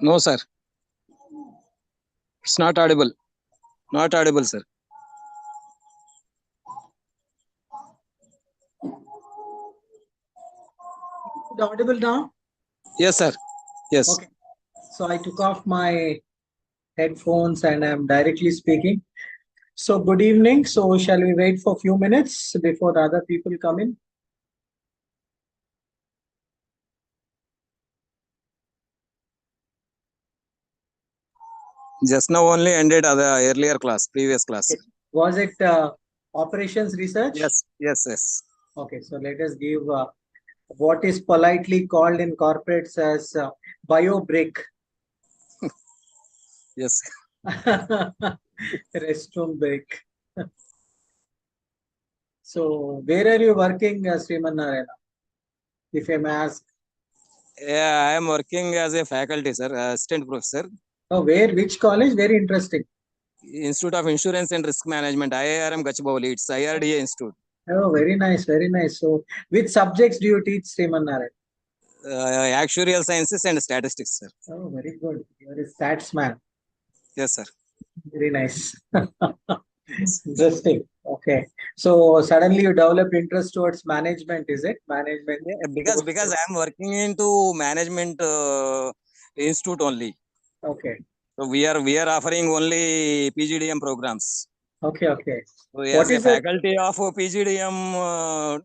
No, sir. It's not audible. Not audible, sir. Is it audible now? Yes, sir. Yes. Okay. So I took off my headphones and I'm directly speaking. So good evening. So shall we wait for a few minutes before the other people come in? Just now only ended the earlier class, previous class. Okay. Was it operations research? Yes, yes, yes. Okay. So let us give what is politely called in corporates as bio break. Yes. Restroom break. So where are you working, Sriman Narayana? If I may ask. Yeah, I am working as a faculty, sir, assistant professor. Oh, where? Which college? Very interesting. Institute of Insurance and Risk Management, IIRM Gachibowli. It's IRDA Institute. Oh, very nice, very nice. So, which subjects do you teach, Sriman Narayan? Actuarial sciences and statistics, sir. Oh, very good. You're a stats man. Yes, sir. Very nice. Yes. Interesting. Okay. So, suddenly you developed interest towards management, is it? Management. Yeah, because I am working into management institute only. Okay. So we are offering only PGDM programs. Okay, okay. So What as a is it? faculty of PGDM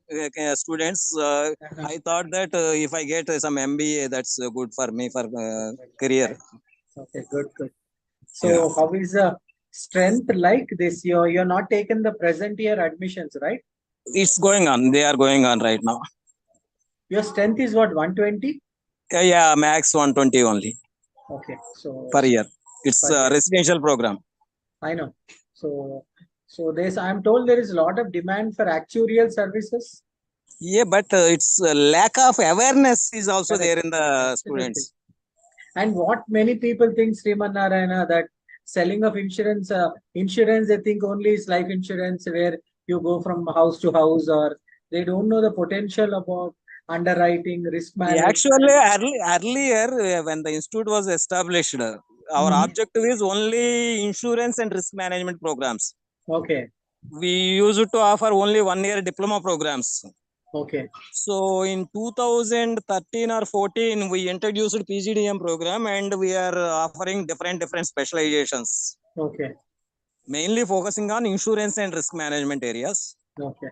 students, I thought that if I get some MBA, that's good for me for career. Okay, good, good. So, Yeah, how is the strength like this year? You're not taken the present year admissions, right? it's going on. They are going on right now. Your strength is what, 120? Yeah, max 120 only Okay, so per year. It's per a year. residential program. I know. So there's, I'm told there is a lot of demand for actuarial services. Yeah, but it's lack of awareness is also Correct. there in the Absolutely. students. And what many people think, Sriman Narayana, that selling of insurance, they think only is life insurance where you go from house to house, or they don't know the potential about underwriting, risk Yeah, management. actually, earlier when the institute was established, our objective is only insurance and risk management programs. Okay. We used to offer only 1 year diploma programs. Okay. So in 2013 or 14, we introduced PGDM program and we are offering different specializations. Okay. Mainly focusing on insurance and risk management areas. Okay.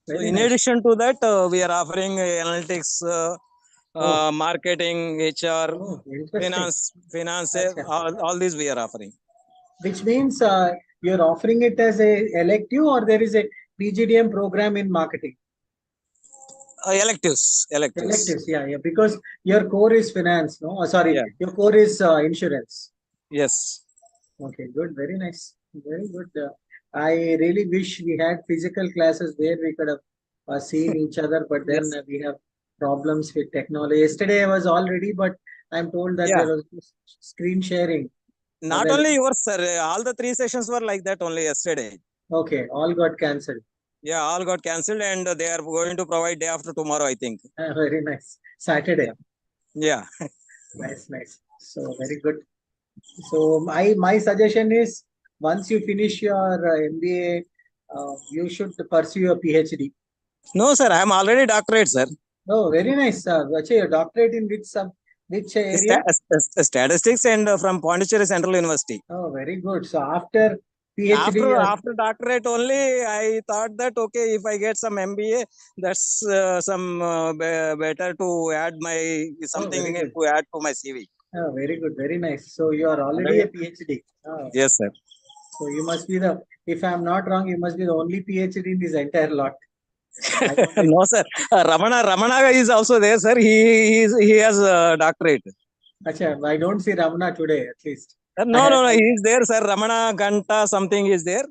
So Very in nice. addition to that, we are offering analytics, marketing, HR, Interesting. finance, Acha. all these we are offering. Which means you're offering it as a elective, or there is a PGDM program in marketing? Electives. Electives, yeah, yeah. Because your core is finance, no? Sorry, Yeah. your core is insurance. Yes. Okay, good. Very nice. Very good. I really wish we had physical classes where we could have seen each other, but then Yes. we have problems with technology. Yesterday I was all ready, but I'm told that Yeah. there was screen sharing. Not only yours, sir. All the 3 sessions were like that only yesterday. Okay, all got cancelled. Yeah, all got cancelled and they are going to provide day after tomorrow, I think. Very nice. Saturday. Yeah. Nice, nice. So very good. So my suggestion is, once you finish your MBA, you should pursue a PhD. No, sir. I am already doctorate, sir. Oh, very nice. Actually, your doctorate in which area? Statistics and from Pondicherry Central University. Oh, very good. So after PhD, After doctorate only, I thought that okay, if I get some MBA, that's some better to add my something very good. to add to my CV. Oh, very good. Very nice. So you are already a PhD. Oh. Yes, sir. So you must be if I'm not wrong, you must be the only PhD in this entire lot. No, sir. Ramana is also there, sir. He has a doctorate. Achha, I don't see Ramana today, at least. No, he is there, sir. Ramana Ganta something is there.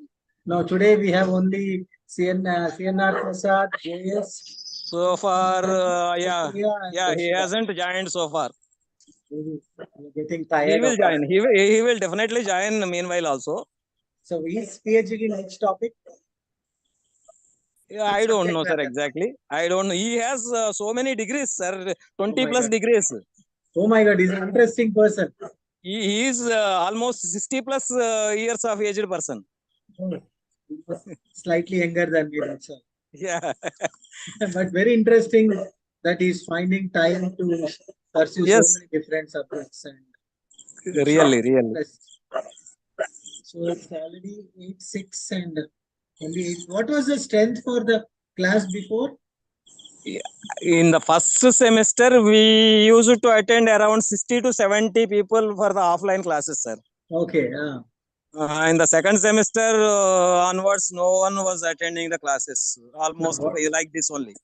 No, today we have only CNR Prasad, JS. So far, yeah, he hasn't joined so far. Getting tired. He will join. He will definitely join meanwhile also. So he's PhD in which topic? Yeah, I don't know, sir, exactly. I don't know. He has so many degrees, sir. 20 plus degrees. Oh my God, he's an interesting person. He is almost 60 plus years of aged person. Oh, he was slightly younger than me, that's all. Yeah. But very interesting that he's finding time to pursue so Yes. many different subjects and Really, really. so it's already 8-6 and only 8. What was the strength for the class before? In the first semester, we used to attend around 60 to 70 people for the offline classes, sir. Okay. In the second semester onwards, no one was attending the classes. No, Almost like this only.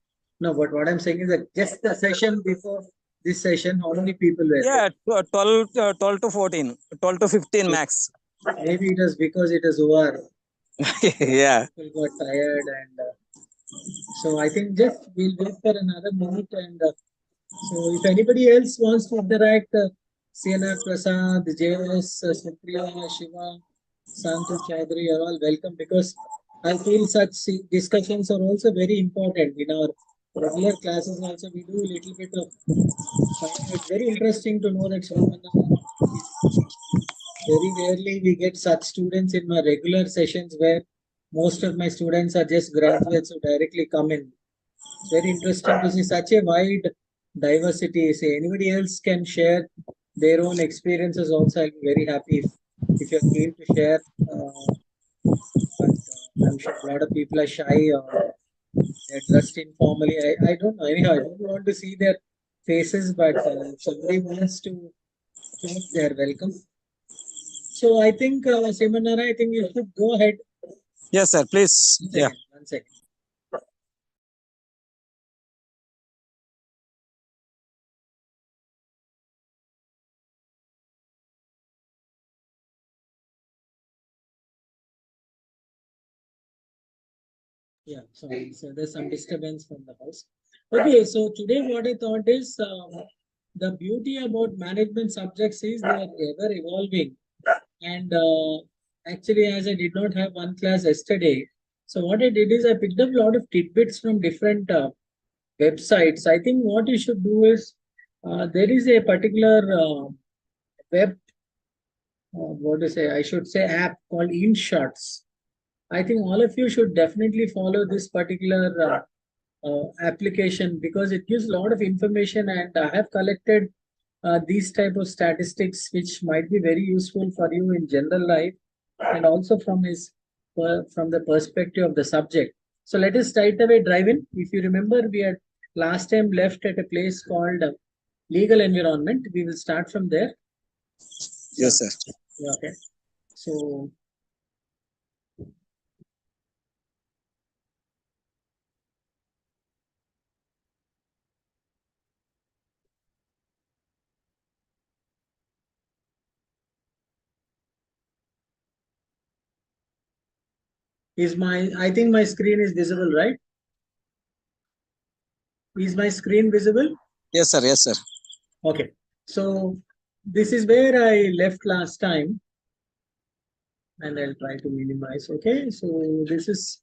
no, but what I'm saying is that just the session before this session, how many people were Yeah, 12 to 14, 12 to 15 there? max. Maybe it was because it was over. Yeah. People got tired and so I think just we'll wait for another minute and so if anybody else wants to interact, CNR Prasad, JS, Supriya, Shiva, Santu Chaudhary are all welcome because I feel such discussions are also very important in our regular classes. Also, we do a little bit of. It's very interesting to know that very rarely we get such students in my regular sessions where most of my students are just graduates who directly come in. It's very interesting to see such a wide diversity. Say anybody else can share their own experiences also. I'll be very happy if you're keen to share. But I'm sure a lot of people are shy or they're dressed informally. I don't know. Anyhow, I don't want to see their faces, but if somebody wants to talk, they're welcome. So I think, Simanara, I think you should go ahead. Yes, sir. Please. Yeah. 1 second. Yeah, sorry. So there's some disturbance from the house. Okay, so today what I thought is the beauty about management subjects is they are ever evolving. And actually, as I did not have one class yesterday, so what I did is I picked up a lot of tidbits from different websites. I think what you should do is there is a particular web, what to say, I should say app called InShots. I think all of you should definitely follow this particular application because it gives a lot of information and I have collected these type of statistics which might be very useful for you in general life and also from the perspective of the subject. So let us straight away drive in. If you remember, we had last time left at a place called legal environment. We will start from there. Yes, sir. Yeah, okay. So I think my screen is visible, right? Is my screen visible? Yes, sir. Yes, sir. Okay. So this is where I left last time and I'll try to minimize. Okay. So this is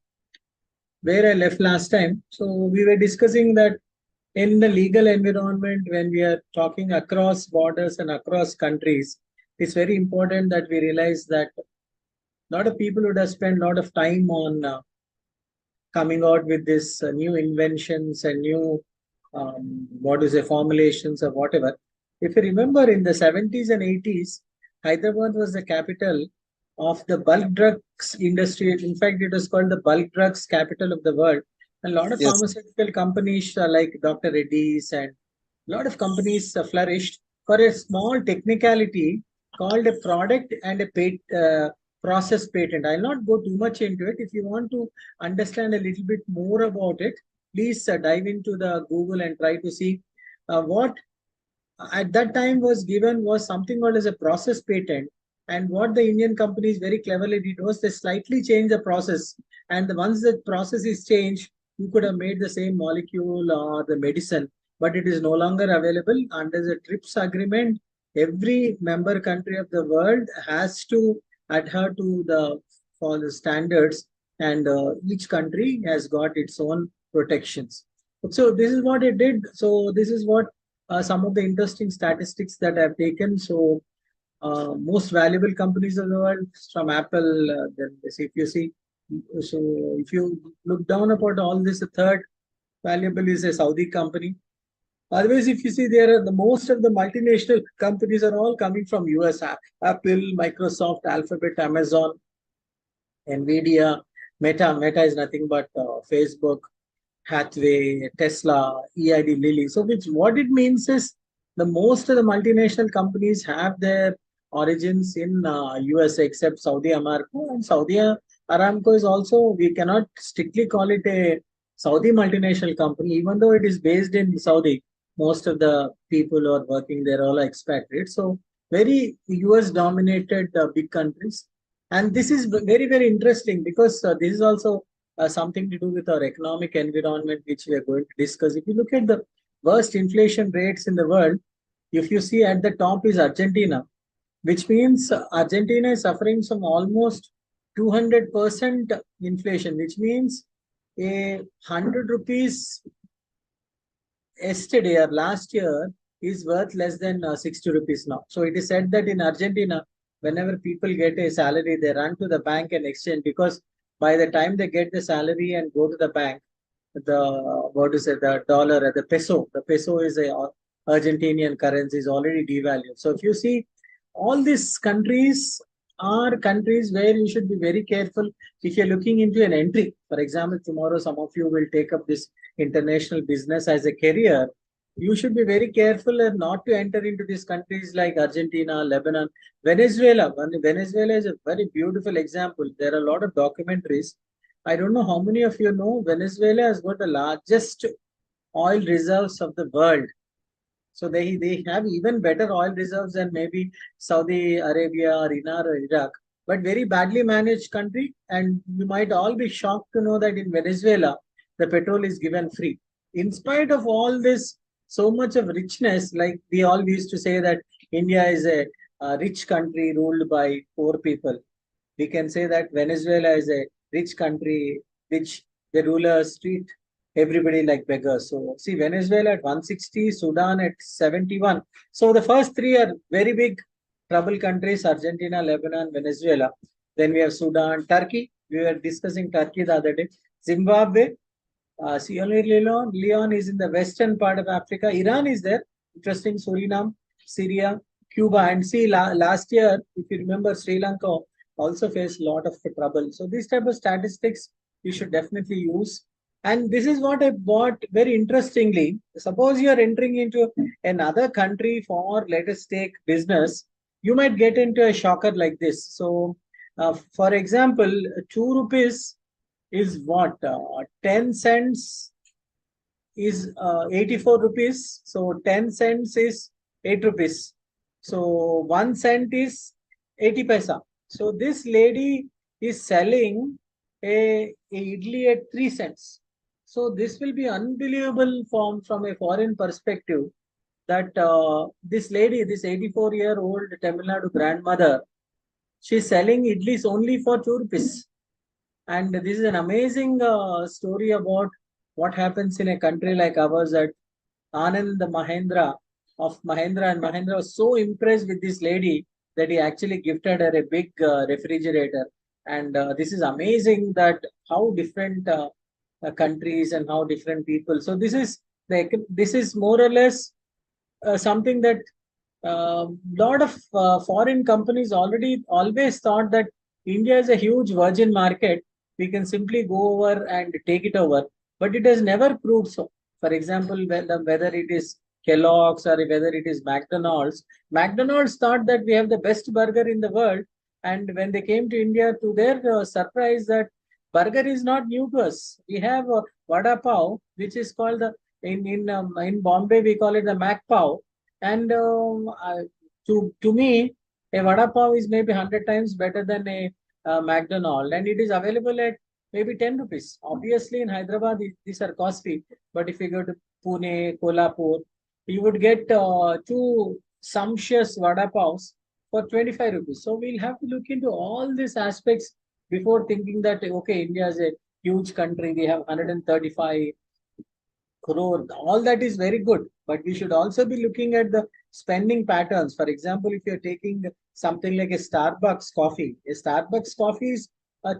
where I left last time. So we were discussing that in the legal environment, when we are talking across borders and across countries, it's very important that we realize that a lot of people would have spent a lot of time on coming out with this new inventions and new what is a formulations or whatever. If you remember in the 70s and 80s, Hyderabad was the capital of the bulk drugs industry. In fact, it was called the bulk drugs capital of the world. A lot of Yes. pharmaceutical companies like Dr. Reddy's and a lot of companies flourished for a small technicality called a product and a process patent. I'll not go too much into it. If you want to understand a little bit more about it, please dive into the Google and try to see what at that time was given was something called as a process patent. And what the Indian companies very cleverly did was they slightly changed the process. And once the process is changed, you could have made the same molecule or the medicine, but it is no longer available under the TRIPS agreement. Every member country of the world has to adhere to the for the standards, and each country has got its own protections. So this is what it did. So this is what some of the interesting statistics that I've taken. So, most valuable companies of the world from Apple. Then if you see, so if you look down about all this, the third valuable is a Saudi company. Otherwise, if you see, there are the most of the multinational companies are all coming from US. Apple, Microsoft, Alphabet, Amazon, Nvidia, Meta. Meta is nothing but Facebook, Hathway, Tesla, EID, Lilly. So, which what it means is the most of the multinational companies have their origins in US except Saudi Aramco, and Saudi Aramco is also, we cannot strictly call it a Saudi multinational company, even though it is based in Saudi. Most of the people who are working there are all expatriates. So very US dominated big countries. And this is very, very interesting because this is also something to do with our economic environment, which we are going to discuss. If you look at the worst inflation rates in the world, if you see at the top is Argentina, which means Argentina is suffering from almost 200% inflation, which means a 100 rupees yesterday or last year is worth less than 60 rupees now. So it is said that in Argentina, whenever people get a salary, they run to the bank and exchange, because by the time they get the salary and go to the bank, the what is it, the dollar, the peso is a Argentinian currency, is already devalued. So if you see, all these countries are countries where you should be very careful if you're looking into an entry. For example, tomorrow some of you will take up this international business as a career. You should be very careful and not to enter into these countries like Argentina, Lebanon, Venezuela. Venezuela is a very beautiful example. There are a lot of documentaries. I don't know how many of you know Venezuela has got the largest oil reserves of the world. So they have even better oil reserves than maybe Saudi Arabia or Iran or Iraq, but very badly managed country. And you might all be shocked to know that in Venezuela, the petrol is given free. In spite of all this, so much of richness, like we all used to say that India is a rich country ruled by poor people. We can say that Venezuela is a rich country which the rulers treat everybody like beggars. So see, Venezuela at 160, Sudan at 71. So the first three are very big trouble countries: Argentina, Lebanon, Venezuela. Then we have Sudan, Turkey. We were discussing Turkey the other day. Zimbabwe, Sierra Leone is in the western part of Africa. Iran is there. Interesting. Suriname, Syria, Cuba. And see, last year, if you remember, Sri Lanka also faced a lot of trouble. So these type of statistics you should definitely use. And this is what I bought very interestingly. Suppose you are entering into another country for, let us take business, you might get into a shocker like this. So, for example, 2 rupees is what? 10 cents is 84 rupees. So 10 cents is 8 rupees. So 1 cent is 80 paisa. So this lady is selling a idli at 3 cents. So this will be unbelievable from a foreign perspective, that this lady, this 84-year-old Tamil Nadu grandmother, she's selling idlis only for 2 rupees. And this is an amazing story about what happens in a country like ours, that Anand Mahendra of Mahendra and Mahendra was so impressed with this lady that he actually gifted her a big refrigerator. And this is amazing that how different countries and how different people. So this is more or less something that lot of foreign companies already always thought that India is a huge virgin market. We can simply go over and take it over, but it has never proved so. For example, whether it is Kellogg's or whether it is McDonald's, McDonald's thought that we have the best burger in the world, and when they came to India, to their surprise, that burger is not new to us. We have vada pav, which is called the in Bombay we call it the Mac pav, and to me, a vada pav is maybe 100 times better than a McDonald, and it is available at maybe 10 rupees. Obviously, in Hyderabad, these are costly, but if you go to Pune, Kolhapur, you would get two sumptuous vada pavs for 25 rupees. So we'll have to look into all these aspects before thinking that, okay, India is a huge country. We have 135 crore. All that is very good, but we should also be looking at the spending patterns. For example, if you're taking something like a Starbucks coffee is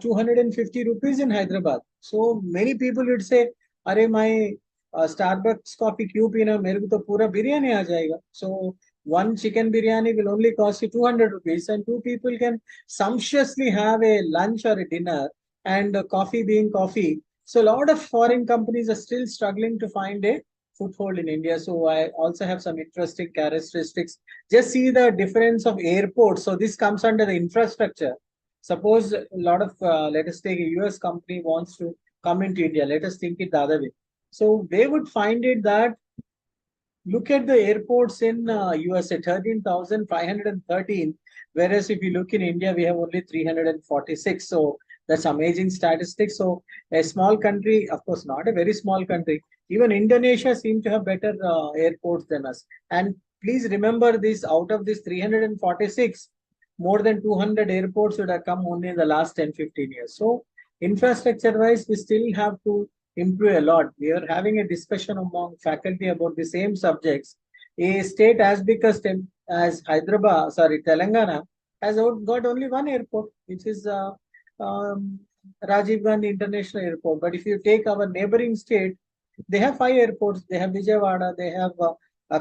250 rupees in Hyderabad. So many people would say, "Arey, my Starbucks coffee क्यों पीना मेरे को तो पूरा बिरयानी आ जाएगा." So one chicken biryani will only cost you 200 rupees, and two people can sumptuously have a lunch or a dinner, and coffee being coffee. So a lot of foreign companies are still struggling to find a foothold in India. So I also have some interesting characteristics. Just see the difference of airports. So this comes under the infrastructure. Suppose a lot of, let us take a US company wants to come into India. Let us think it the other way. So they would find it that look at the airports in USA, 13,513, whereas if you look in India, we have only 346. So that's amazing statistics. So a small country, of course, not a very small country, even Indonesia seem to have better airports than us. And please remember this, out of this 346, more than 200 airports would have come only in the last 10-15 years. So infrastructure wise, we still have to improve a lot. We are having a discussion among faculty about the same subjects. A state as big as Hyderabad, sorry, Telangana, has got only one airport, which is um, Rajiv Gandhi International Airport. But if you take our neighboring state, they have five airports. They have Vijayawada, they have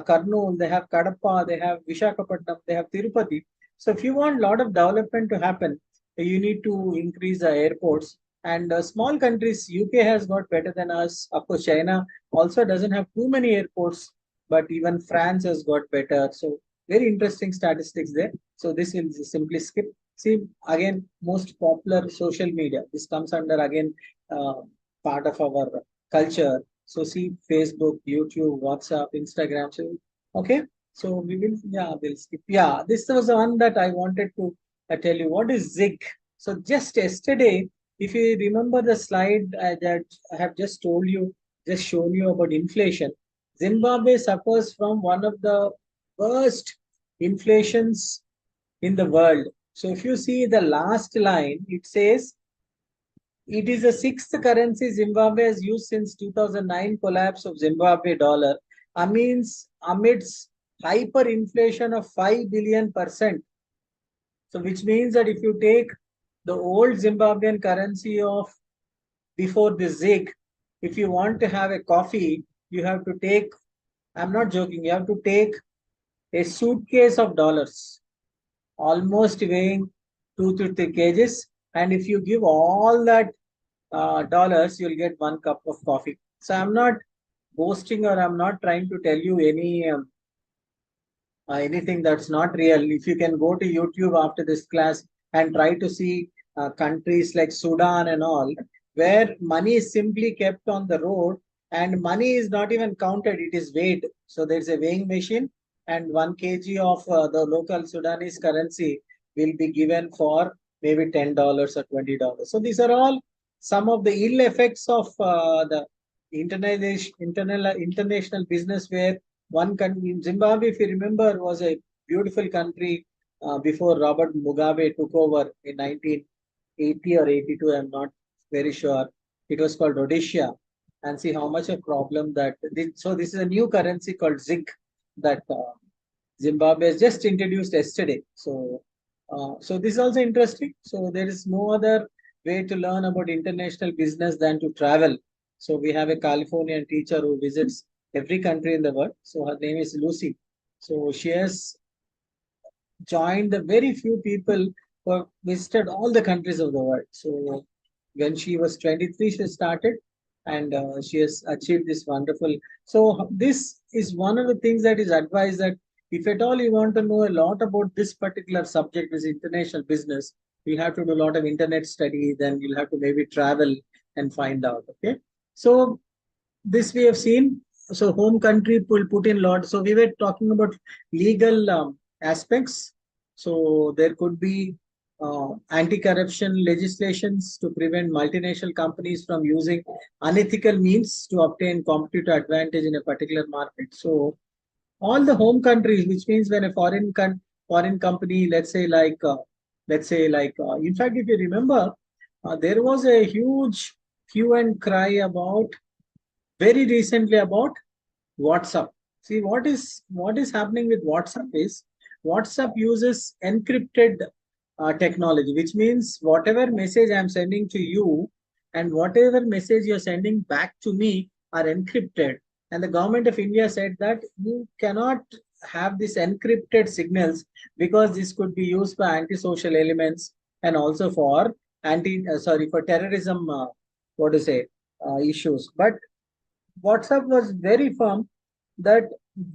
Kurnool, they have Kadapa, they have Vishakhapatnam, they have Tirupati. So if you want a lot of development to happen, you need to increase the airports. And small countries, UK has got better than us. Of course, China also doesn't have too many airports, but even France has got better. So very interesting statistics there. So this will simply skip. See, again, most popular social media. This comes under, again, uh, part of our culture. So see, Facebook, YouTube, WhatsApp, Instagram. So, okay. So we will, yeah, we'll skip. Yeah, this was the one that I wanted to tell you. What is ZIG? So just yesterday, if you remember the slide that I have just told you, just shown you about inflation, Zimbabwe suffers from one of the worst inflations in the world. So if you see the last line, it says it is the sixth currency Zimbabwe has used since 2009 collapse of Zimbabwe dollar. Amidst hyperinflation of 5 billion%. So which means that if you take the old Zimbabwean currency of before the ZIG, if you want to have a coffee, you have to take, I'm not joking, you have to take a suitcase of dollars, almost weighing 2 to 3 kgs. And if you give all that dollars, you'll get 1 cup of coffee. So I'm not boasting, or I'm not trying to tell you anything that's not real. If you can go to YouTube after this class and try to see countries like Sudan and all, where money is simply kept on the road and money is not even counted, it is weighed. So there's a weighing machine, and 1 kg of the local Sudanese currency will be given for maybe $10 or $20. So these are all some of the ill effects of the international business, where one country, in Zimbabwe, if you remember, was a beautiful country before Robert Mugabe took over in 1980 or 82. I'm not very sure. It was called Rhodesia. And see how much a problem that. So this is a new currency called ZIG that Zimbabwe has just introduced yesterday. So this is also interesting. So there is no other way to learn about international business than to travel. So we have a Californian teacher who visits every country in the world. So her name is Lucy. So she has joined the very few people who have visited all the countries of the world. So when she was 23, she started, and she has achieved this wonderful. So this is one of the things that is advised, that if at all you want to know a lot about this particular subject, is international business, you have to do a lot of internet study, then you'll have to maybe travel and find out. Okay. So this we have seen. So home country will put in lot. So we were talking about legal aspects. So there could be anti-corruption legislations to prevent multinational companies from using unethical means to obtain competitive advantage in a particular market. So all the home countries, which means when a foreign company, in fact, if you remember, there was a huge hue and cry about very recently about WhatsApp. See, what is happening with WhatsApp is WhatsApp uses encrypted technology, which means whatever message I'm sending to you and whatever message you're sending back to me are encrypted. And the government of India said that you cannot have these encrypted signals because this could be used by antisocial elements and also for for terrorism. What to say issues, but WhatsApp was very firm that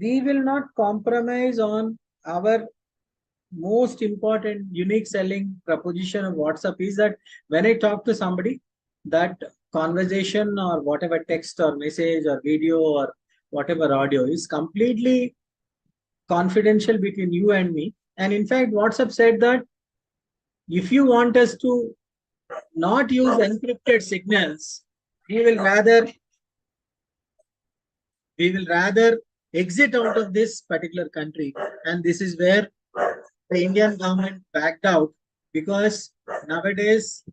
we will not compromise on our most important unique selling proposition of WhatsApp is that when I talk to somebody, that conversation or whatever text or message or video or whatever audio is completely confidential between you and me. And in fact, WhatsApp said that if you want us to not use encrypted signals, we will rather we will rather exit out of this particular country. And this is where the Indian government backed out because nowadays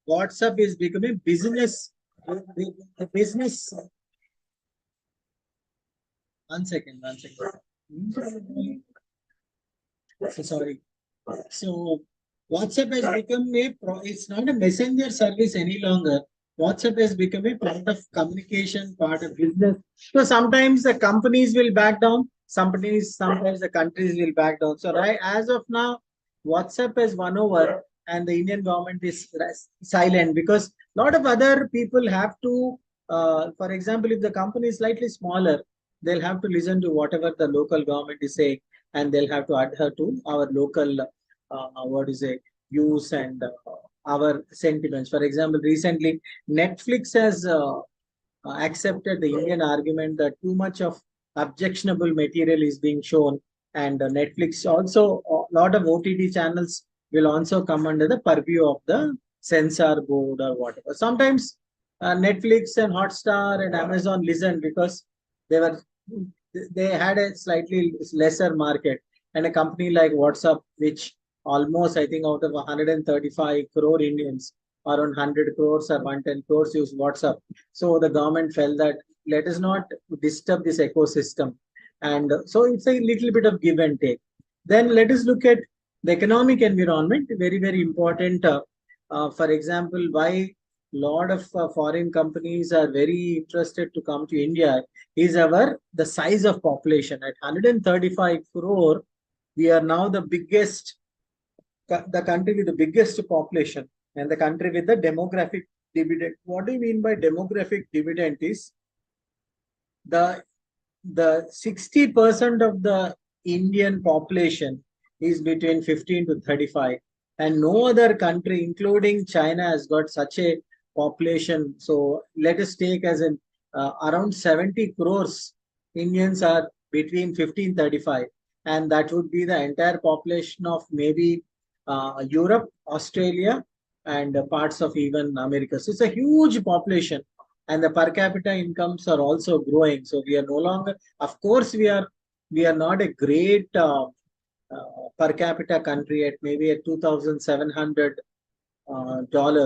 WhatsApp is becoming business. The business. One second, one second. So sorry. So WhatsApp has become it's not a messenger service any longer. WhatsApp has become a part of communication, part of business. So sometimes the companies will back down, sometimes the countries will back down. So right as of now, WhatsApp has won over and the Indian government is silent because a lot of other people have to, for example, if the company is slightly smaller, they'll have to listen to whatever the local government is saying and they'll have to adhere to our local what is it views and our sentiments. For example, recently Netflix has accepted the Indian argument that too much of objectionable material is being shown, and Netflix also a lot of OTT channels will also come under the purview of the censor board or whatever. Sometimes Netflix and Hotstar and Amazon listen because they were they had a slightly lesser market, and a company like WhatsApp, which almost I think out of 135 crore Indians, around 100 crores or 110 crores use WhatsApp. So the government felt that let us not disturb this ecosystem. And so it's a little bit of give and take. Then let us look at the economic environment, very, very important. For example, why lot of foreign companies are very interested to come to India is the size of population. At 135 crore, we are now the country with the biggest population and the country with the demographic dividend. What do you mean by demographic dividend is the 60% of the Indian population is between 15 to 35, and no other country, including China, has got such a population. So let us take as in around 70 crores Indians are between 15 35, and that would be the entire population of maybe Europe, Australia, and parts of even America. So it's a huge population, and the per capita incomes are also growing. So we are no longer, of course, we are not a great per capita country at maybe at $2,700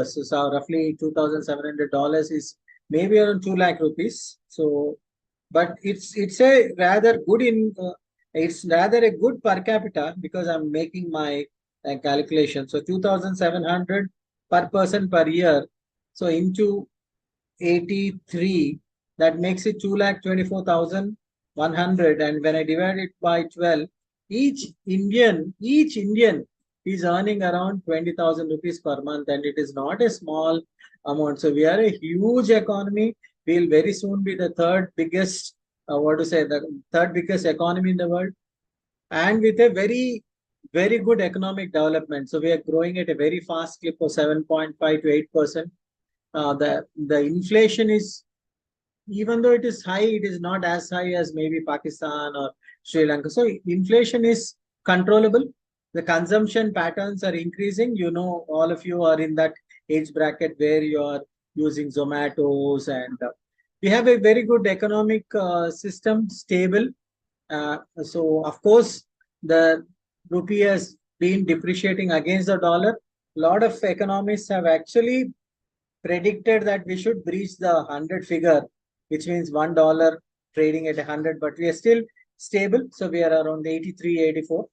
so roughly $2,700 is maybe around 2 lakh rupees. So, but it's a rather good it's rather a good per capita because I'm making my calculation. So 2,700 per person per year. So into 83, that makes it 2,24,100. And when I divide it by 12, each Indian is earning around 20,000 rupees per month, and it is not a small amount. So we are a huge economy. We'll very soon be the third biggest, the third biggest economy in the world, and with a very, very good economic development. So we are growing at a very fast clip of 7.5 to 8%. The inflation is, even though it is high, it is not as high as maybe Pakistan or Sri Lanka. So inflation is controllable. The consumption patterns are increasing. You know, all of you are in that age bracket where you are using Zomatos, and we have a very good economic system, stable. So of course, the rupee has been depreciating against the dollar. A lot of economists have actually predicted that we should breach the 100 figure which means $1 trading at 100, but we are still stable. So we are around 83, 84.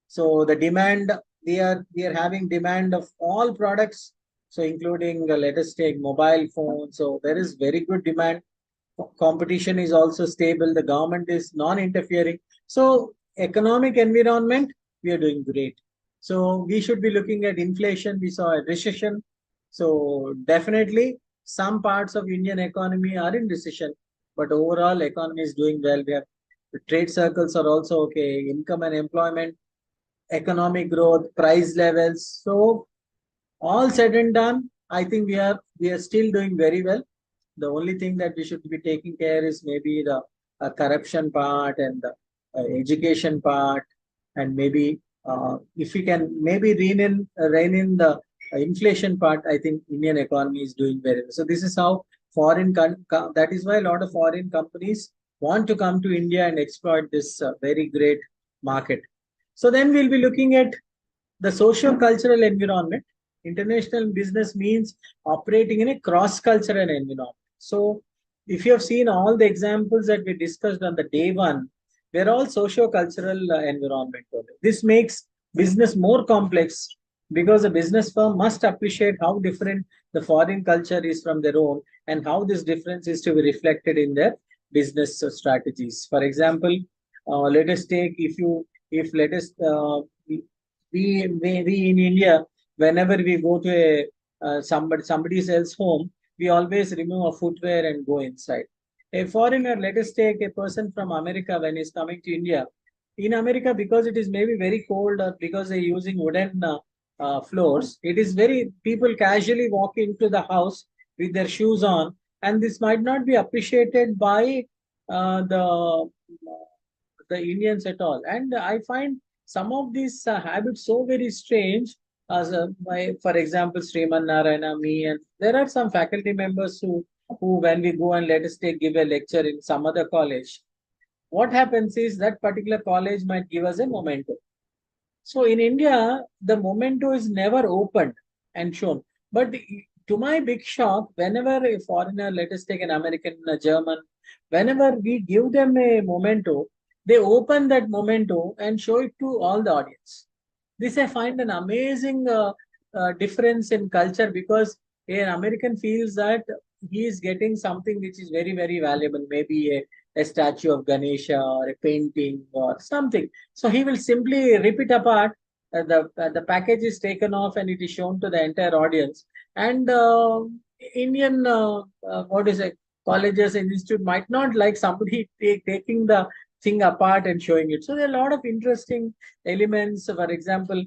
So the demand, we are having demand of all products. So including, let us take mobile phones. So there is very good demand. Competition is also stable. The government is non-interfering. So economic environment, we are doing great. So we should be looking at inflation. We saw a recession. So definitely some parts of Indian economy are in recession, but overall economy is doing well. We have the trade circles are also okay. Income and employment, economic growth, price levels. So all said and done, I think we are still doing very well. The only thing that we should be taking care is maybe the corruption part and the education part, and maybe if we can maybe rein in the inflation part. I think Indian economy is doing very well. So this is how that is why a lot of foreign companies want to come to India and exploit this very great market. So then we'll be looking at the socio-cultural environment. International business means operating in a cross-cultural environment. So if you have seen all the examples that we discussed on the day one, they're all socio-cultural environment. This makes business more complex because a business firm must appreciate how different the foreign culture is from their own and how this difference is to be reflected in their business strategies. For example, let us take if let us we in India, whenever we go to a somebody else's home, we always remove our footwear and go inside. A foreigner, let us take a person from America when he's coming to India. In America, because it is maybe very cold or because they're using wooden floors, it is very people casually walk into the house with their shoes on, and this might not be appreciated by the Indians at all. And I find some of these habits so very strange. As for example, Sriman Narayana, me, and there are some faculty members who when we go and let us take give a lecture in some other college, what happens is that particular college might give us a memento. So in India, the memento is never opened and shown. But to my big shock, whenever a foreigner, let us take an American, a German, whenever we give them a memento, they open that memento and show it to all the audience. This I find an amazing difference in culture, because an American feels that he is getting something which is very, very valuable, maybe a statue of Ganesha or a painting or something. So he will simply rip it apart. The package is taken off and it is shown to the entire audience. And Indian what is it? Colleges and institute might not like somebody taking the thing apart and showing it. So there are a lot of interesting elements. For example,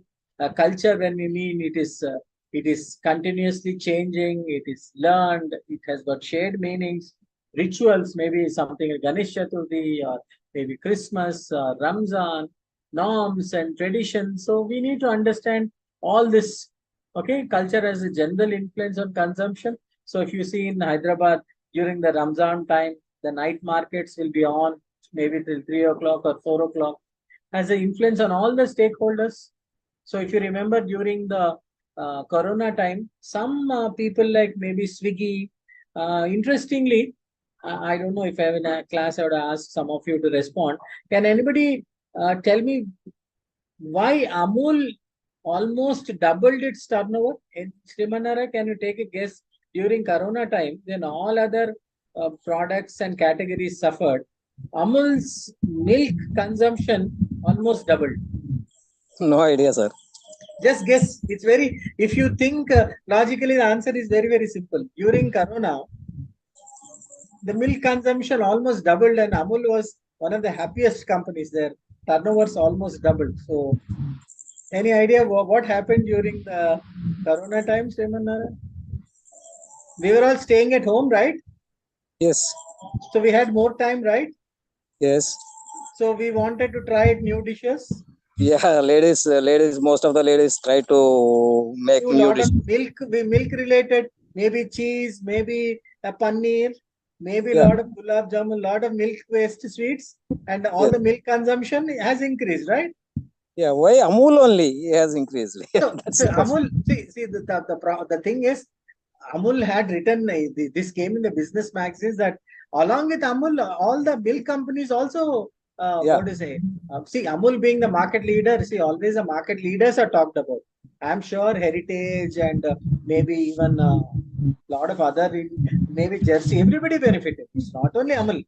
culture, when we mean it is continuously changing. It is learned. It has got shared meanings. Rituals, maybe something like Ganesh Chaturthi or maybe Christmas, Ramzan, norms and traditions. So we need to understand all this. Okay, culture has a general influence on consumption. So if you see in Hyderabad during the Ramzan time, the night markets will be on maybe till 3 o'clock or 4 o'clock, has an influence on all the stakeholders. So if you remember during the Corona time, some people like maybe Swiggy, interestingly, I don't know if I have in a class, I would ask some of you to respond. Can anybody tell me why Amul almost doubled its turnover? In Srimanara, can you take a guess? During Corona time, when all other products and categories suffered, Amul's milk consumption almost doubled. No idea, sir. Just guess. It's very, if you think logically, the answer is very, very simple. During Corona, the milk consumption almost doubled, and Amul was one of the happiest companies there. Turnovers almost doubled. So, any idea what happened during the Corona times, Remanara? We were all staying at home, right? Yes. So we had more time, right? Yes. So we wanted to try new dishes. Yeah, ladies, most of the ladies try to make A new lot dishes. of milk related, maybe cheese, maybe a paneer, maybe a Yeah. lot of gulab jamun, lot of milk based sweets, and all Yes. the milk consumption has increased, right? Yeah. Why Amul only has increased? So, That's so Amul, see the thing is, Amul had written this came in the business magazines that along with Amul, all the milk companies also, Yeah. what to say? See, Amul being the market leader, see, always the market leaders are talked about. I'm sure Heritage and maybe even lot of other, maybe Jersey, everybody benefited. It's not only Amul.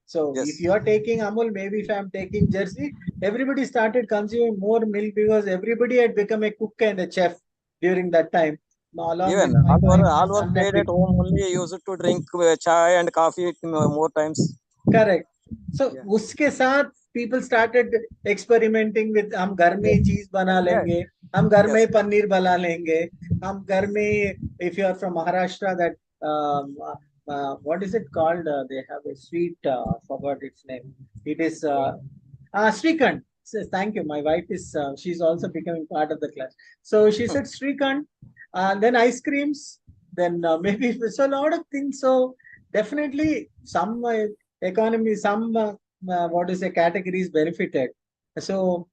So if Yes. you are taking Amul, maybe if I'm taking Jersey, everybody started consuming more milk because everybody had become a cook and a chef during that time. Along Even with my wife, my all were son had stayed at become. home only used to drink chai and coffee more times. Correct. So Yeah. उसके साथ people started experimenting with हम घर में Yes. ही चीज बना Yeah. लेंगे, हम घर में ही Yes. पनीर बना लेंगे, हम घर में ही, if you are from Maharashtra, that what is it called, they have a sweet, forgot its name, it is Srikhand. Says thank you, my wife is she's also becoming part of the class, so she said Srikhand, then ice creams, then maybe so a lot of things. So definitely some economy, some what is a categories benefited. So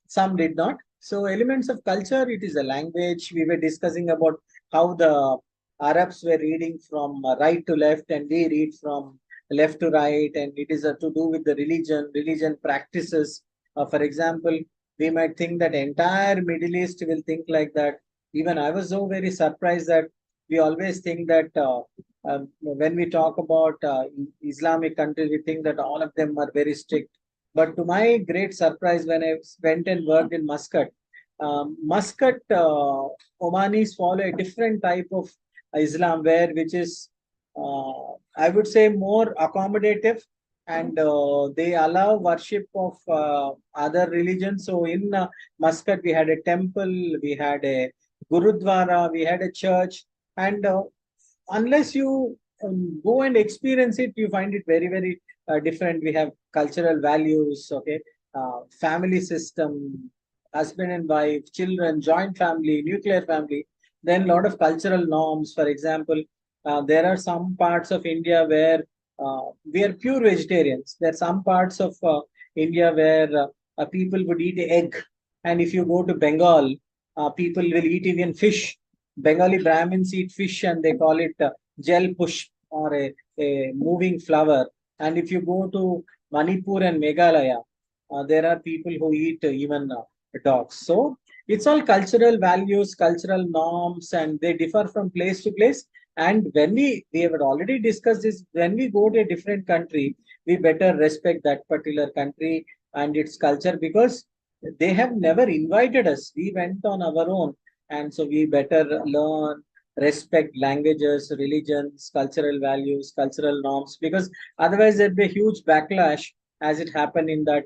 some did not. So elements of culture, it is a language. We were discussing about how the Arabs were reading from right to left and we read from left to right. And it is to do with the religion practices. For example, we might think that entire Middle East will think like that. Even I was so very surprised that we always think that when we talk about Islamic countries, we think that all of them are very strict. But to my great surprise, when I went and worked in Muscat, Muscat Omanis follow a different type of Islam, where which is, I would say, more accommodative, and they allow worship of other religions. So in Muscat, we had a temple, we had a Gurudwara, we had a church, and unless you go and experience it, you find it very, very different. We have cultural values, okay, family system, husband and wife, children, joint family, nuclear family. Then a lot of cultural norms. For example, there are some parts of India where we are pure vegetarians. There are some parts of India where people would eat egg, and if you go to Bengal, people will eat even fish. Bengali Brahmins eat fish and they call it gel push, or a moving flower. And if you go to Manipur and Meghalaya, there are people who eat even dogs. So it's all cultural values, cultural norms, and they differ from place to place. And when we have already discussed this, when we go to a different country, we better respect that particular country and its culture, because they have never invited us. We went on our own, and so we better learn, respect languages, religions, cultural values, cultural norms, because otherwise there'd be a huge backlash, as it happened in that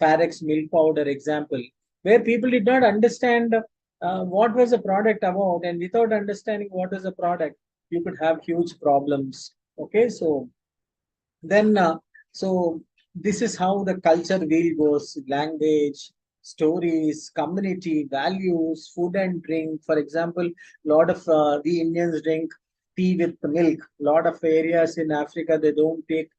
Farex milk powder example, where people did not understand what was the product about, and without understanding what is the product, you could have huge problems. Okay, so then, so this is how the culture wheel goes: language, stories, community, values, food and drink. For example, a lot of we Indians drink tea with milk. A lot of areas in Africa, they don't take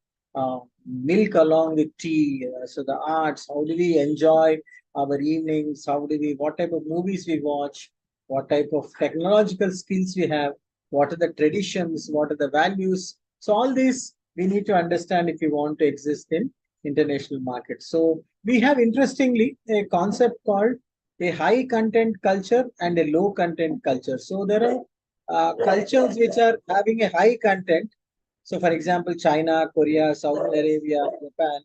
milk along with tea. So the arts, how do we enjoy our evenings? How do we, what type of movies we watch? What type of technological skills we have? What are the traditions? What are the values? So all these we need to understand if we want to exist in international markets. So we have, interestingly, a concept called a high content culture and a low content culture. So there are cultures which are having a high content. So for example, China, Korea, Saudi Arabia, Japan,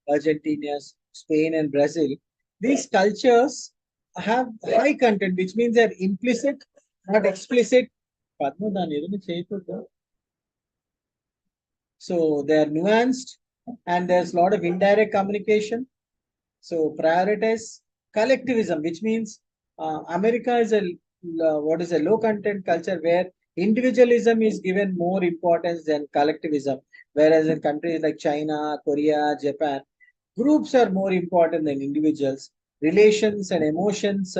Argentina, Spain, and Brazil. These cultures have high content, which means they're implicit, not explicit. Padma, ఏదైనా చేయకూడదా? So they are nuanced, and there's a lot of indirect communication. So prioritize collectivism, which means America is a what is a low content culture where individualism is given more importance than collectivism, whereas in countries like China, Korea, Japan, groups are more important than individuals. Relations and emotions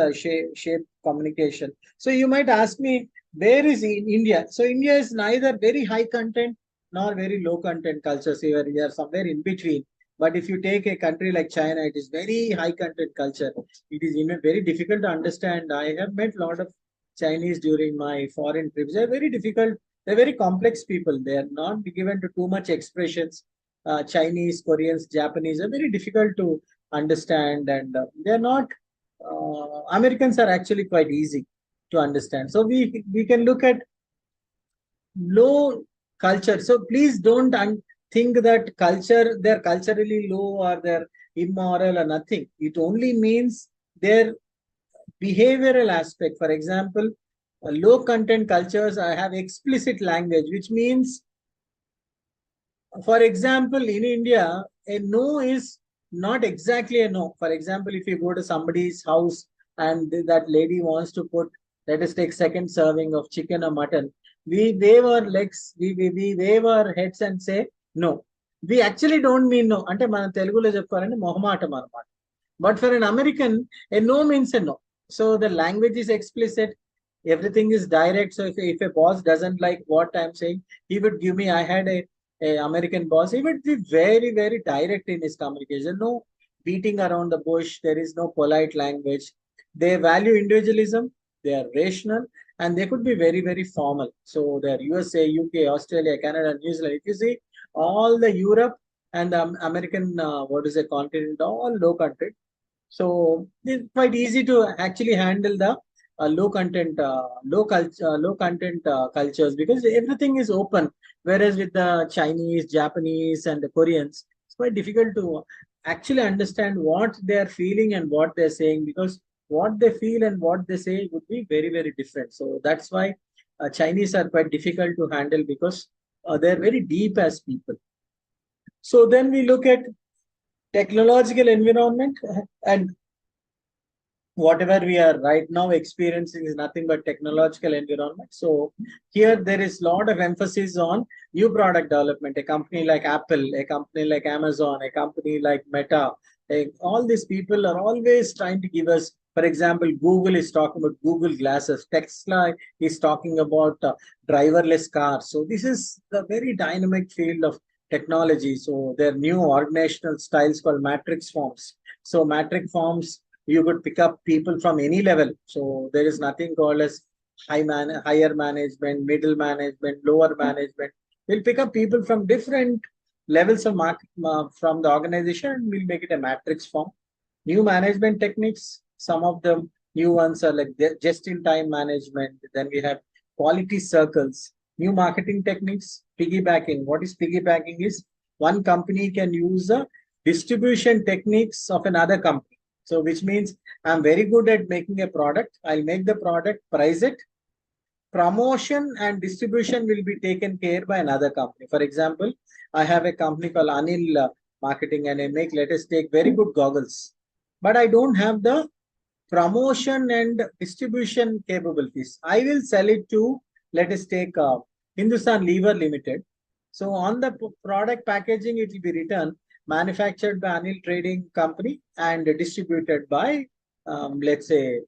shape communication. So you might ask me, where is in India? So India is neither very high content nor very low content culture. So we are somewhere in between. But if you take a country like China, it is very high content culture. It is even very difficult to understand. I have met a lot of Chinese during my foreign trips. They're very difficult They're very complex people. They are not given to too much expressions. Chinese, Koreans, Japanese are very difficult to understand, and they're not. Americans are actually quite easy to understand. So we can look at low culture. So please don't think that culture they're culturally low or they're immoral or nothing. It only means their behavioral aspect. For example, low content cultures have explicit language, which means, for example, in India, a no is not exactly a no. For example, if you go to somebody's house and that lady wants to put, let us take second serving of chicken or mutton, we wave our legs, we wave our heads and say no. We actually don't mean no. అంటే మన తెలుగులో చెప్పుకోవాలంటే మొహమాటం అన్నమాట. But for an American, a no means a no. So the language is explicit. Everything is direct. So if a boss doesn't like what I'm saying, he would give me, I had a American boss, he would be very, very direct in his communication. No beating around the bush. There is no polite language. They value individualism. They are rational and they could be very, very formal. So they're USA, UK, Australia, Canada, New Zealand. If you see all the Europe and the American, what is a continent, all low country. So it's quite easy to actually handle the low content cultures because everything is open. Whereas with the Chinese, Japanese, and the Koreans, it's quite difficult to actually understand what they are feeling and what they're saying because what they feel and what they say would be very, very different. So that's why Chinese are quite difficult to handle because they're very deep as people. So then we look at technological environment and whatever we are right now experiencing is nothing but technological environment. So here there is a lot of emphasis on new product development. A company like Apple, a company like Amazon, a company like Meta, all these people are always trying to give us, for example, Google is talking about Google glasses, Tesla is talking about driverless cars. So this is the very dynamic field of technology. So there are new organizational styles called matrix forms. So matrix forms, you could pick up people from any level. So there is nothing called as higher management, middle management, lower management. We'll pick up people from different levels of from the organization and we'll make it a matrix form. New management techniques, some of the new ones are like just-in-time management. Then we have quality circles, new marketing techniques, piggybacking. What is piggybacking is one company can use the distribution techniques of another company. So which means I'm very good at making a product. I'll make the product, price it. Promotion and distribution will be taken care by another company. For example, I have a company called Anil Marketing and I make, let us take very good goggles. But I don't have the promotion and distribution capabilities. I will sell it to, let us take Hindustan Lever Limited. So on the product packaging, it will be written manufactured by Anil Trading Company and distributed by, let's say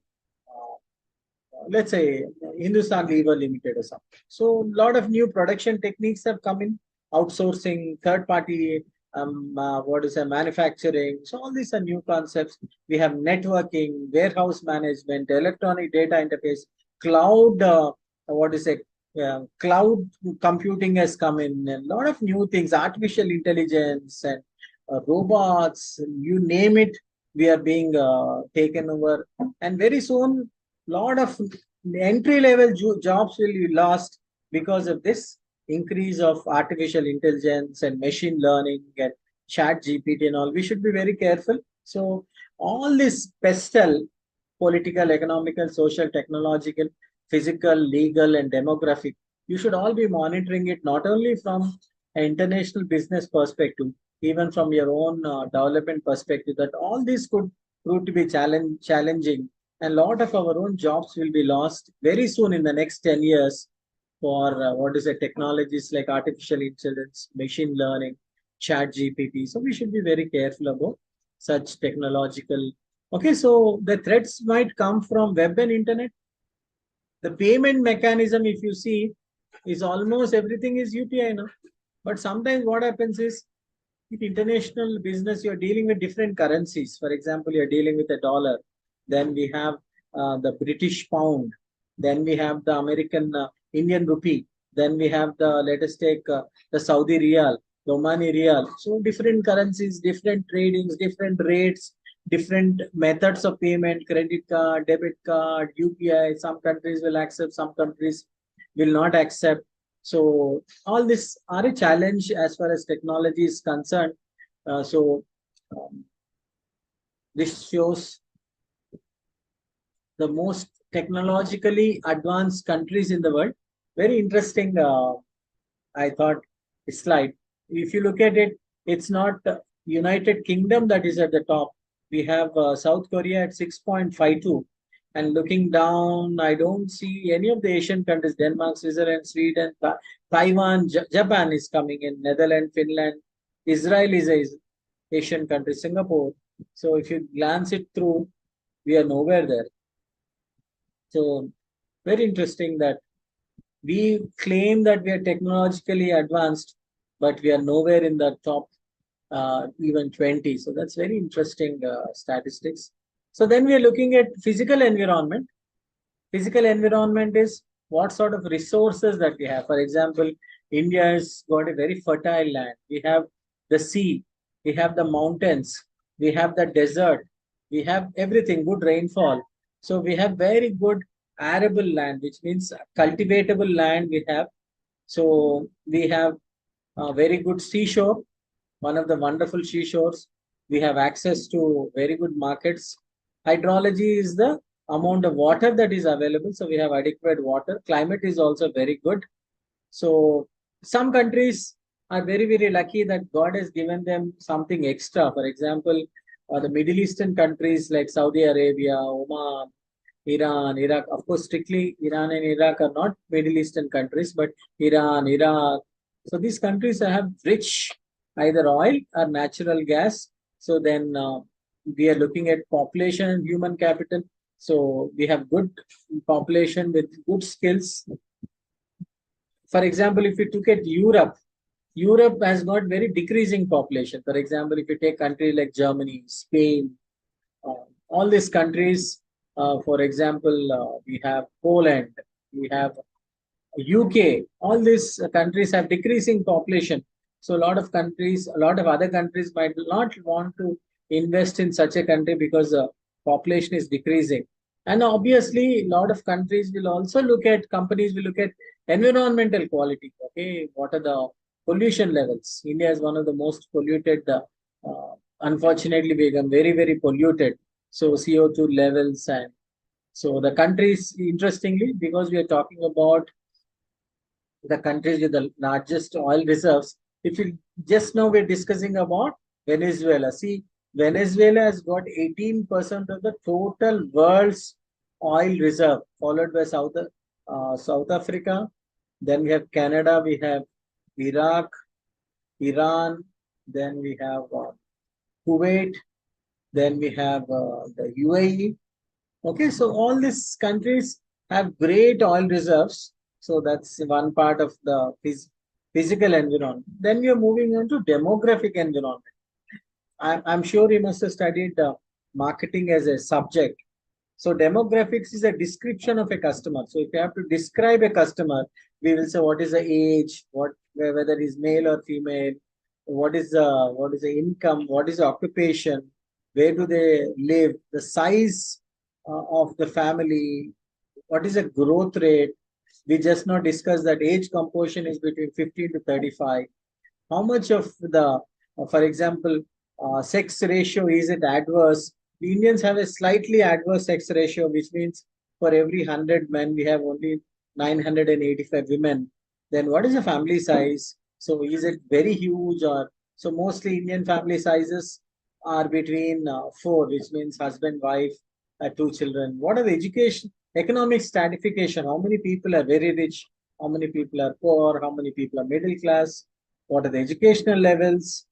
Hindustan Lever Limited or something. So a lot of new production techniques have come in, outsourcing, third party, manufacturing. So all these are new concepts. We have networking, warehouse management, electronic data interface, cloud, cloud computing has come in, a lot of new things, artificial intelligence and robots, you name it, we are being taken over. And very soon, lot of entry-level jobs will be lost because of this increase of artificial intelligence and machine learning and chat GPT and all. We should be very careful. So all this pestle, political, economical, social, technological, physical, legal, and demographic, you should all be monitoring it not only from an international business perspective, even from your own development perspective, that all this could prove to be challenging. And a lot of our own jobs will be lost very soon in the next 10 years for technologies like artificial intelligence, machine learning, chat GPT. So we should be very careful about such technological. Okay, so the threats might come from web and internet. The payment mechanism, if you see, is almost everything is UPI now. But sometimes what happens is, in international business, you're dealing with different currencies. For example, you're dealing with a dollar. Then we have the British pound. Then we have the American Indian rupee. Then we have let us take the Saudi Riyal, the Omani Riyal. So different currencies, different tradings, different rates, different methods of payment, credit card, debit card, UPI. Some countries will accept, some countries will not accept. So all this are a challenge as far as technology is concerned. So this shows the most technologically advanced countries in the world. Very interesting, I thought, slide. If you look at it, it's not United Kingdom that is at the top. We have South Korea at 6.52. And looking down, I don't see any of the Asian countries, Denmark, Switzerland, Sweden, Taiwan, Japan is coming in, Netherlands, Finland, Israel is a Asian country, Singapore. So if you glance it through, we are nowhere there. So very interesting that we claim that we are technologically advanced, but we are nowhere in the top even 20. So that's very interesting statistics. So then we are looking at physical environment. Physical environment is what sort of resources that we have. For example, India has got a very fertile land. We have the sea, we have the mountains, we have the desert, we have everything, good rainfall. So we have very good arable land, which means cultivatable land we have. So we have a very good seashore, one of the wonderful seashores. We have access to very good markets. Hydrology is the amount of water that is available. So we have adequate water. Climate is also very good. So some countries are very, very lucky that God has given them something extra. For example, the Middle Eastern countries like Saudi Arabia, Oman, Iran, Iraq. Of course, strictly Iran and Iraq are not Middle Eastern countries, but Iran, Iraq. So these countries have rich either oil or natural gas. So then we are looking at population and human capital. So we have good population with good skills. For example, if you look at Europe, Europe has got very decreasing population. For example, if you take countries like Germany, Spain, all these countries, for example, we have Poland, we have UK, all these countries have decreasing population. So a lot of countries, a lot of other countries might not want to invest in such a country because the population is decreasing. And obviously, a lot of countries will also look at, companies will look at environmental quality. Okay, what are the pollution levels? India is one of the most polluted, unfortunately, become very, very polluted. So CO2 levels, and so the countries, interestingly, because we are talking about the countries with the largest oil reserves. If you just now we're discussing about Venezuela. See, Venezuela has got 18% of the total world's oil reserve, followed by South Africa. Then we have Canada, we have Iraq, Iran, then we have Kuwait, then we have the UAE. Okay, so all these countries have great oil reserves. So that's one part of the physical environment. Then we are moving on to demographic environment. I'm sure you must have studied marketing as a subject. So demographics is a description of a customer. So if you have to describe a customer, we will say what is the age, whether he's male or female, what is the income, what is the occupation, where do they live, the size of the family, what is the growth rate. We just now discussed that age composition is between 15 to 35. How much of the, for example, sex ratio, is it adverse? The Indians have a slightly adverse sex ratio, which means for every 100 men, we have only 985 women. Then what is the family size? So is it very huge, or so mostly Indian family sizes are between 4, which means husband, wife, 2 children. What are the education, economic stratification? How many people are very rich? How many people are poor? How many people are middle class? What are the educational levels?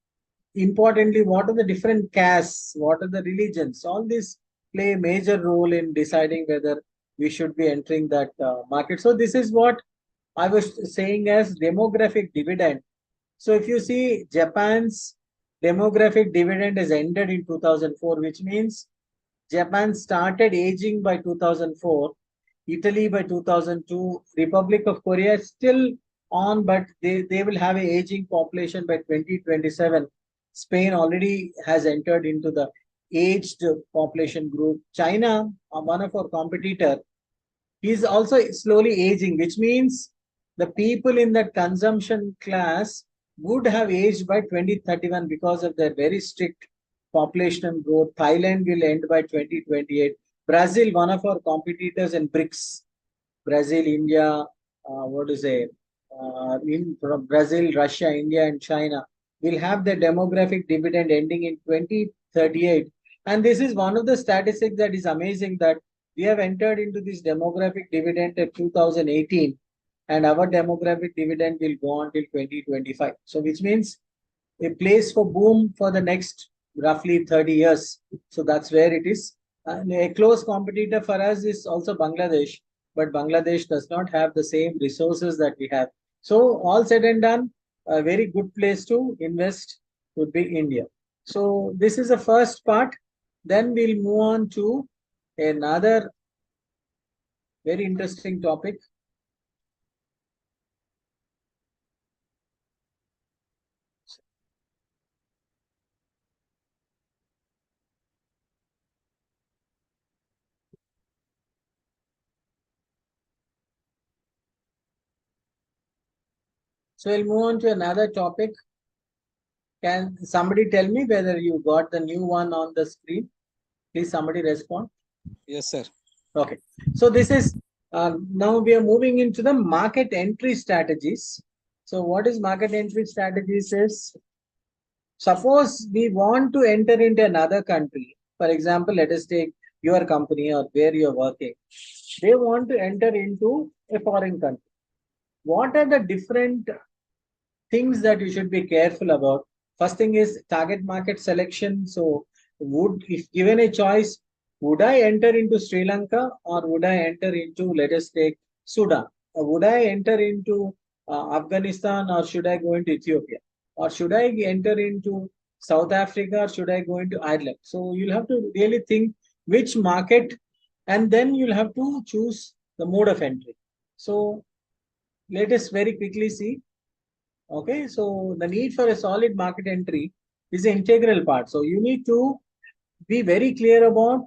Importantly, what are the different castes? What are the religions? All these play a major role in deciding whether we should be entering that market. So this is what I was saying as demographic dividend. So if you see, Japan's demographic dividend has ended in 2004, which means Japan started aging by 2004, Italy by 2002, Republic of Korea still on, but they will have an aging population by 2027. Spain already has entered into the aged population group. China, one of our competitor, is also slowly aging, which means the people in that consumption class would have aged by 2031 because of their very strict population growth. Thailand will end by 2028. Brazil, one of our competitors in BRICS, Brazil, India, what to say, in from Brazil, Russia, India, and China will have the demographic dividend ending in 2038. And this is one of the statistics that is amazing, that we have entered into this demographic dividend in 2018, and our demographic dividend will go on till 2025. So, which means a place for boom for the next roughly 30 years. So that's where it is. And a close competitor for us is also Bangladesh, but Bangladesh does not have the same resources that we have. So all said and done, a very good place to invest would be India. So this is the first part. Then we'll move on to another very interesting topic. So we'll move on to another topic. Can somebody tell me whether you got the new one on the screen? Please, somebody respond. Yes, sir. Okay. So this is now we are moving into the market entry strategies. So what is market entry strategies is, suppose we want to enter into another country. For example, let us take your company or where you're working. They want to enter into a foreign country. What are the different things that you should be careful about? First thing is target market selection. So, if given a choice, would I enter into Sri Lanka, or would I enter into, let us take, Sudan? Or would I enter into Afghanistan, or should I go into Ethiopia? Or should I enter into South Africa, or should I go into Ireland? So you'll have to really think which market, and then you'll have to choose the mode of entry. So let us very quickly see. Okay, so the need for a solid market entry is an integral part. So you need to be very clear about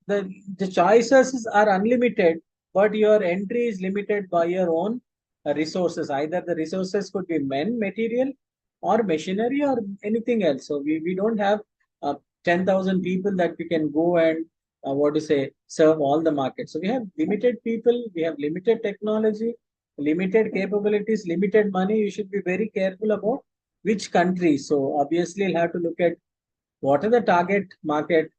the choices are unlimited, but your entry is limited by your own resources. Either the resources could be men, material, or machinery, or anything else. So we don't have 10,000 people that we can go and what to say, serve all the markets. So we have limited people, we have limited technology, limited capabilities, limited money. You should be very careful about which country. So obviously you'll have to look at what are the target market,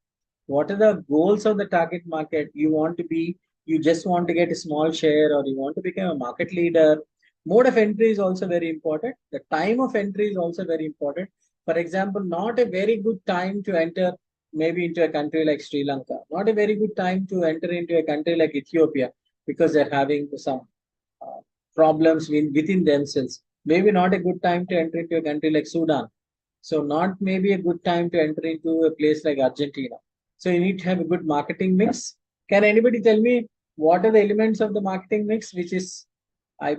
what are the goals of the target market. You want to be, you just want to get a small share, or you want to become a market leader. Mode of entry is also very important. The time of entry is also very important. For example, not a very good time to enter maybe into a country like Sri Lanka, not a very good time to enter into a country like Ethiopia, because they're having some uh, problems within themselves. Maybe not a good time to enter into a country like Sudan. So not maybe a good time to enter into a place like Argentina. So you need to have a good marketing mix. Can anybody tell me what are the elements of the marketing mix? Which is,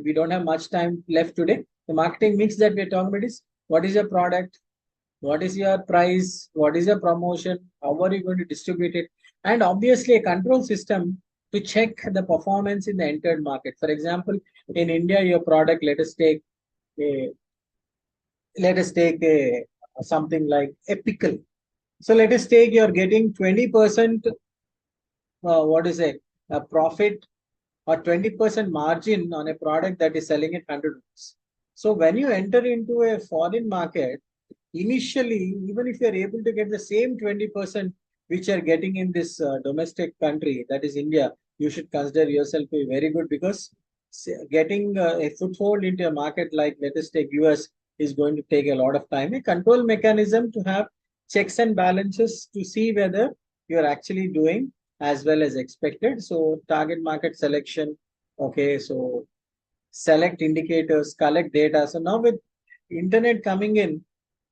we don't have much time left today. The marketing mix that we're talking about is, what is your product? What is your price? What is your promotion? How are you going to distribute it? And obviously a control system to check the performance in the entered market. For example, in India, your product, a let us take a something like a pickle. So let us take you're getting 20% what is a profit, or 20% margin on a product that is selling at 100 rupees. So when you enter into a foreign market, initially, even if you're able to get the same 20% which you're getting in this domestic country, that is India, you should consider yourself to be very good, because getting a foothold into a market like, let us take US, is going to take a lot of time. A control mechanism to have checks and balances to see whether you're actually doing as well as expected. So target market selection. Okay, so select indicators, collect data. So now with internet coming in,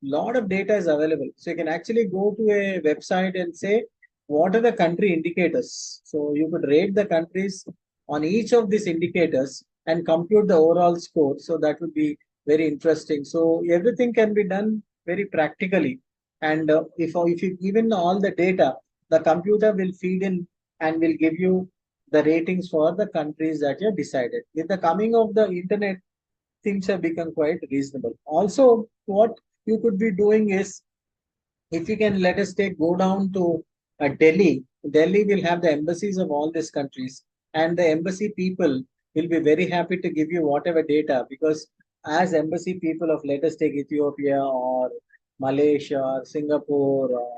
lot of data is available. So you can actually go to a website and say, what are the country indicators? So you could rate the countries on each of these indicators, and compute the overall score. So that would be very interesting. So everything can be done very practically. And if you given all the data, the computer will feed in and will give you the ratings for the countries that you have decided. With the coming of the internet, things have become quite reasonable. Also, what you could be doing is, if you can let us take go down to Delhi. Delhi will have the embassies of all these countries, and the embassy people will be very happy to give you whatever data, because as embassy people of, let us take Ethiopia or Malaysia or Singapore or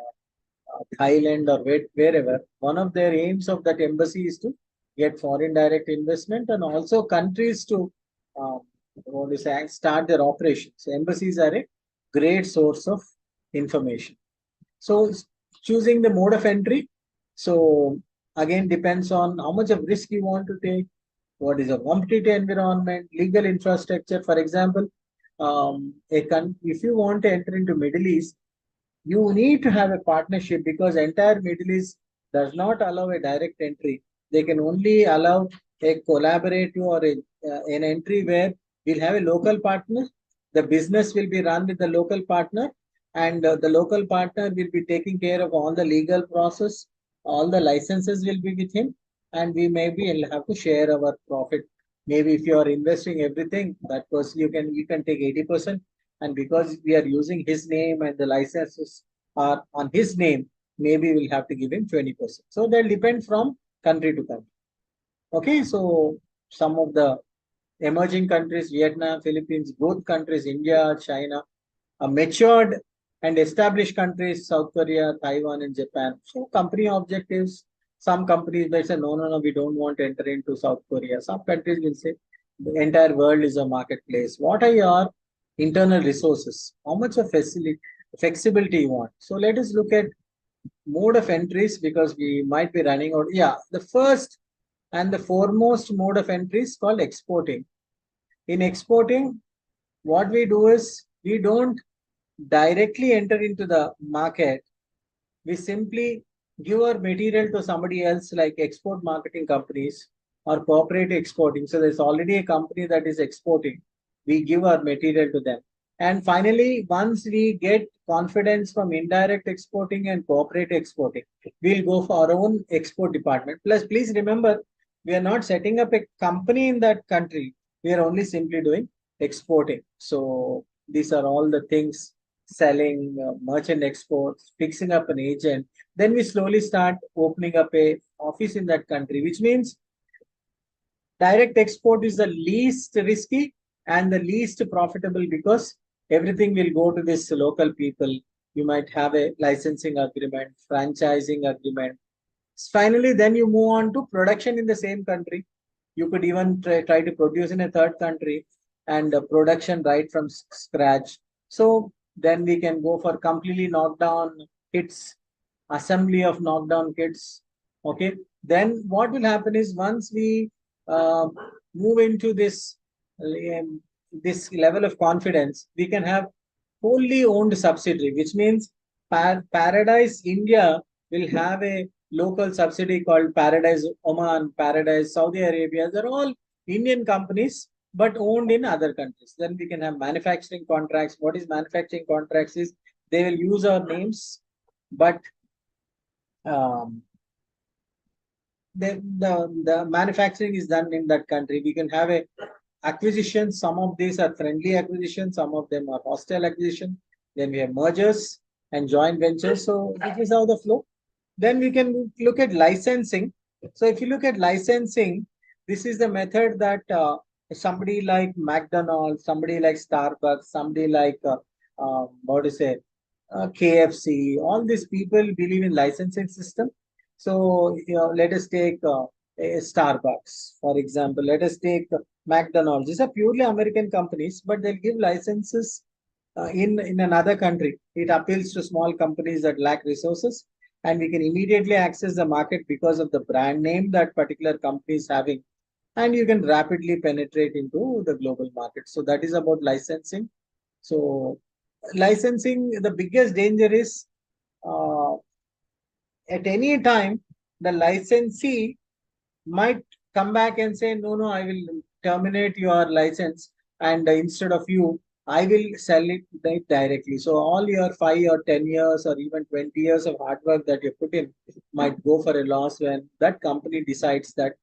Thailand or wherever, one of their aims of that embassy is to get foreign direct investment, and also countries to um, what is start their operations. Embassies are a great source of information. So choosing the mode of entry. So again, depends on how much of risk you want to take, what is a competitive environment, legal infrastructure. For example, if you want to enter into Middle East, you need to have a partnership, because entire Middle East does not allow a direct entry. They can only allow a collaborative or an entry where we'll have a local partner. The business will be run with the local partner, and the local partner will be taking care of all the legal process. All the licenses will be with him, and we maybe will have to share our profit. Maybe if you are investing everything, that person you can take 80%, and because we are using his name and the licenses are on his name, maybe we'll have to give him 20%. So they'll depend from country to country. Okay, so some of the emerging countries, Vietnam, Philippines, both countries, India, China, matured and established countries, South Korea, Taiwan, and Japan. So company objectives, some companies may say, no, no, no, we don't want to enter into South Korea. Some countries will say, the entire world is a marketplace. What are your internal resources? How much of flexibility you want? So let us look at mode of entries, because we might be running out. Yeah, the first and the foremost mode of entry is called exporting. In exporting, what we do is, we don't directly enter into the market. We simply give our material to somebody else, like export marketing companies or corporate exporting. So there's already a company that is exporting. We give our material to them. And finally, once we get confidence from indirect exporting and corporate exporting, we'll go for our own export department. Plus, please remember, we are not setting up a company in that country. We are only simply doing exporting. So these are all the things: selling, merchant exports, fixing up an agent. Then we slowly start opening up a office in that country, which means direct export is the least risky and the least profitable, because everything will go to this local people. You might have a licensing agreement, franchising agreement. Finally, then you move on to production in the same country. You could even try to produce in a third country, and production right from scratch. So then we can go for completely knockdown kits, assembly of knockdown kits. Okay. Then what will happen is, once we uh, move into this level of confidence, we can have wholly owned subsidiary, which means Paradise India will have a local subsidiary called Paradise Oman, Paradise Saudi Arabia. They're all Indian companies, but owned in other countries. Then we can have manufacturing contracts. What is manufacturing contracts is, they will use our names, but um, the manufacturing is done in that country. We can have a acquisition. Some of these are friendly acquisitions, some of them are hostile acquisition. Then we have mergers and joint ventures. So this is how the flow. Then we can look at licensing. So if you look at licensing, this is the method that somebody like McDonald's, somebody like Starbucks, somebody like what to say, KFC, all these people believe in licensing system. So let us take a Starbucks, for example. Let us take McDonald's. These are purely American companies, but they'll give licenses in another country. It appeals to small companies that lack resources, and we can immediately access the market because of the brand name that particular company is having, and you can rapidly penetrate into the global market. So that is about licensing. So licensing, the biggest danger is, uh, at any time the licensee might come back and say, no, no, I will terminate your license, and instead of you, I will sell it directly. So all your 5 or 10 years or even 20 years of hard work that you put in might go for a loss when that company decides that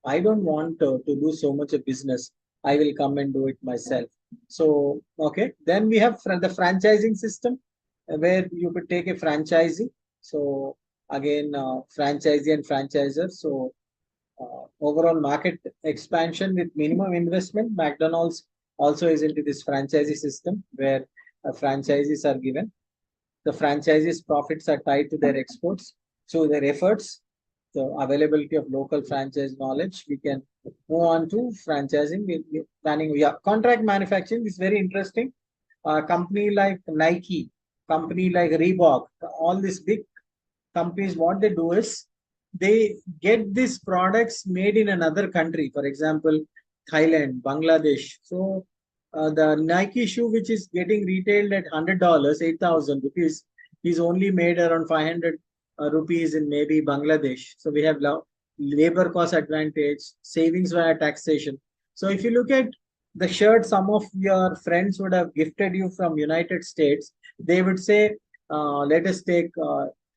I don't want to do so much of business. I will come and do it myself. So, okay. Then we have the franchising system where you could take a franchisee. So, again, franchisee and franchisor. So, overall market expansion with minimum investment. McDonald's also is into this franchisee system where franchises are given. The franchisees' profits are tied to their exports. So, their efforts, the availability of local franchise knowledge, we can move on to franchising. Planning, yeah, contract manufacturing is very interesting. A company like Nike, company like Reebok, all these big companies, what they do is they get these products made in another country, for example, Thailand, Bangladesh. So the Nike shoe, which is getting retailed at $100, 8,000 rupees, is only made around 500 rupees in maybe Bangladesh. So we have labor cost advantage, savings via taxation. So if you look at the shirt some of your friends would have gifted you from United States, they would say, let us take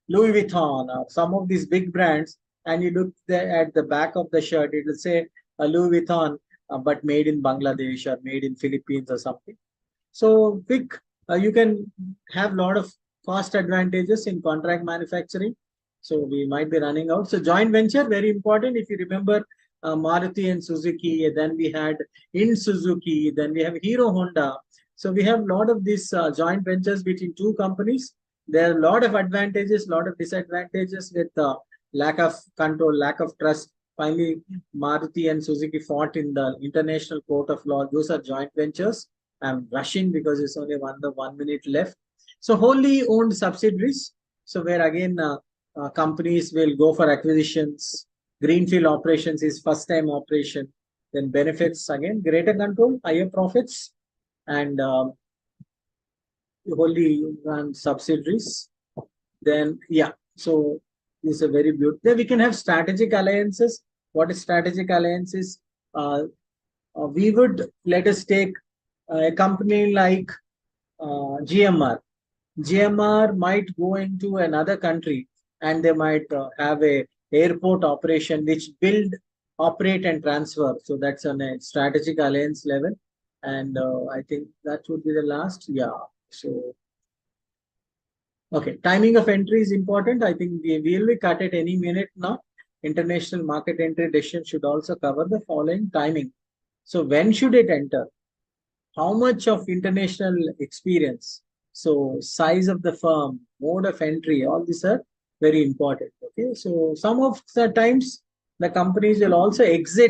Louis Vuitton or some of these big brands, and you look at the back of the shirt, it will say Louis Vuitton, but made in Bangladesh or made in Philippines or something. So quick, you can have a lot of cost advantages in contract manufacturing. So we might be running out. So joint venture, very important. If you remember Maruti and Suzuki, then we had in Suzuki, then we have Hero Honda. So we have a lot of these joint ventures between two companies. There are a lot of advantages, a lot of disadvantages with lack of control, lack of trust. Finally, Maruti and Suzuki fought in the International Court of Law. Those are joint ventures. I'm rushing because it's only 1 minute left. So wholly owned subsidiaries. So where again companies will go for acquisitions. Greenfield operations is first time operation. Then benefits again, greater control, higher profits, and wholly run subsidiaries. Then yeah, so this is a very beautiful. Then we can have strategic alliances. What is strategic alliances? We would let us take a company like GMR. GMR might go into another country and they might have a airport operation which build, operate and transfer. So that's on a strategic alliance level. And I think that would be the last. Yeah. So, okay. Timing of entry is important. I think we will be cut at any minute now. International market entry decision should also cover the following timing. So when should it enter? How much of international experience? So size of the firm, mode of entry, all these are very important. Okay. So some of the times the companies will also exit